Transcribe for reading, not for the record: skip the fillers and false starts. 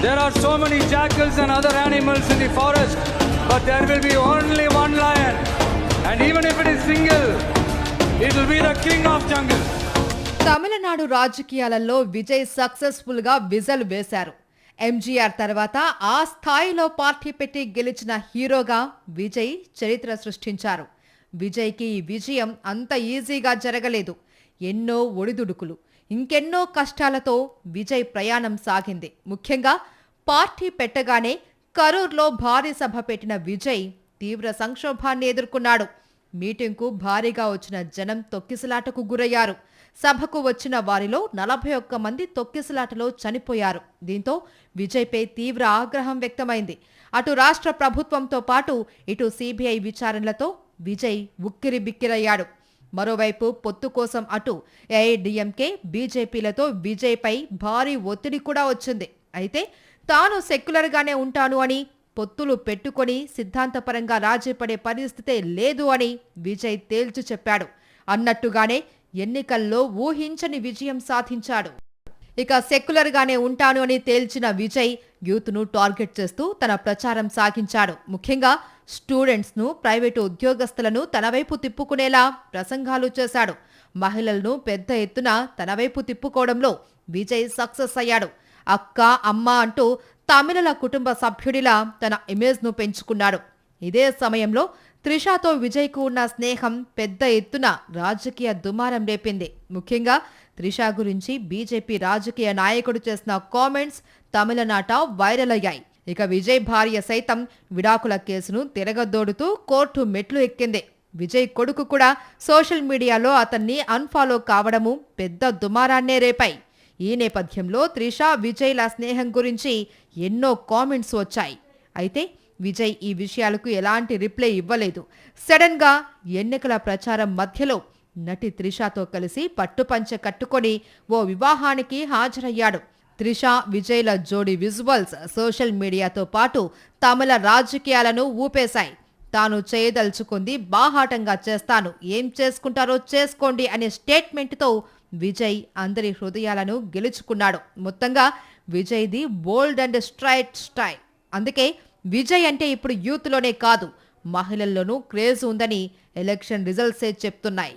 There are so many jackals and other animals in the forest, but there will be only one lion. And even if it is single, it will be the king of jungle. Tamil Nadu రాజకీయాలలో Vijay successful గా whistle వేశారు. ఎంజీఆర్ తర్వాత ఆ స్థాయిలో party పెట్టి గెలిచిన హీరోగా విజయ్ చరిత్ర సృష్టించారు. విజయ్కి ఈ విజయం అంత ఈజీగా జరగలేదు. ఎన్నో ఒడిదుడుకులు, ఇంకెన్నో కష్టాలతో విజయ్ ప్రయాణం సాగింది. ముఖ్యంగా పార్టీ పెట్టగానే కరూర్లో భారీ సభ పెట్టిన విజయ్ తీవ్ర సంక్షోభాన్ని ఎదుర్కొన్నాడు. మీటింగ్కు భారీగా వచ్చిన జనం తొక్కిసలాటకు గురయ్యారు. సభకు వచ్చిన వారిలో 41 మంది తొక్కిసలాటలో చనిపోయారు. దీంతో విజయ్పై తీవ్ర ఆగ్రహం వ్యక్తమైంది. అటు రాష్ట్ర ప్రభుత్వంతో పాటు ఇటు సిబిఐ విచారణలతో విజయ్ ఉక్కిరిబిక్కిరయ్యాడు. మరోవైపు పొత్తు కోసం అటు ఏఐడిఎంకే, బీజేపీలతో విజయ్పై భారీ ఒత్తిడి కూడా వచ్చింది. అయితే తాను సెక్యులర్గానే ఉంటాను అని, పొత్తులు పెట్టుకొని సిద్ధాంతపరంగా రాజీపడే పరిస్థితే లేదు అని విజయ్ తేల్చి చెప్పాడు. అన్నట్టుగానే ఎన్నికల్లో ఊహించని విజయం సాధించాడు. ఇక సెక్యులర్గానే ఉంటాను అని తేల్చిన విజయ్ యూత్ను టార్గెట్ చేస్తూ తన ప్రచారం సాగించాడు. ముఖ్యంగా స్టూడెంట్స్ను, ప్రైవేటు ఉద్యోగస్తులను తన వైపు తిప్పుకునేలా ప్రసంగాలు చేశాడు. మహిళలను పెద్ద ఎత్తున తన వైపు తిప్పుకోవడంలో విజయ్ సక్సెస్ అయ్యాడు. అక్క, అమ్మ అంటూ తమిళల కుటుంబ సభ్యుడిలా తన ఇమేజ్ను పెంచుకున్నాడు. ఇదే సమయంలో త్రిషాతో విజయ్కు ఉన్న స్నేహం పెద్ద ఎత్తున రాజకీయ దుమారం రేపింది. ముఖ్యంగా త్రిష గురించి బీజేపీ రాజకీయ నాయకుడు చేసిన కామెంట్స్ తమిళనాట వైరల్ అయ్యాయి. ఇక విజయ్ భార్య సైతం విడాకుల కేసును తిరగదోడుతూ కోర్టు మెట్లు ఎక్కింది. విజయ్ కొడుకు కూడా సోషల్ మీడియాలో అతన్ని అన్ఫాలో కావడము పెద్ద దుమారాన్నే రేపాయి. ఈ నేపథ్యంలో త్రిష, విజయ్ల స్నేహం గురించి ఎన్నో కామెంట్స్ వచ్చాయి. అయితే విజయ్ ఈ విషయాలకు ఎలాంటి రిప్లై ఇవ్వలేదు. సడన్ గా ఎన్నికల ప్రచారం మధ్యలో నటి త్రిషతో కలిసి పట్టుపంచె కట్టుకొని ఓ వివాహానికి హాజరయ్యాడు. త్రిష, విజయ్ల జోడీ విజువల్స్ సోషల్ మీడియాతో పాటు తమిళ రాజకీయాలను ఊపేశాయి. తాను చేయదలుచుకుంది బాహాటంగా చేస్తాను, ఏం చేసుకుంటారో చేసుకోండి అనే స్టేట్మెంట్తో విజయ్ అందరి హృదయాలను గెలుచుకున్నాడు. మొత్తంగా విజయ్ది బోల్డ్ అండ్ స్ట్రైట్ స్టైల్. అందుకే విజయ్ అంటే ఇప్పుడు యూత్లోనే కాదు, మహిళల్లోనూ క్రేజ్ ఉందని ఎలక్షన్ రిజల్ట్సే చెప్తున్నాయి.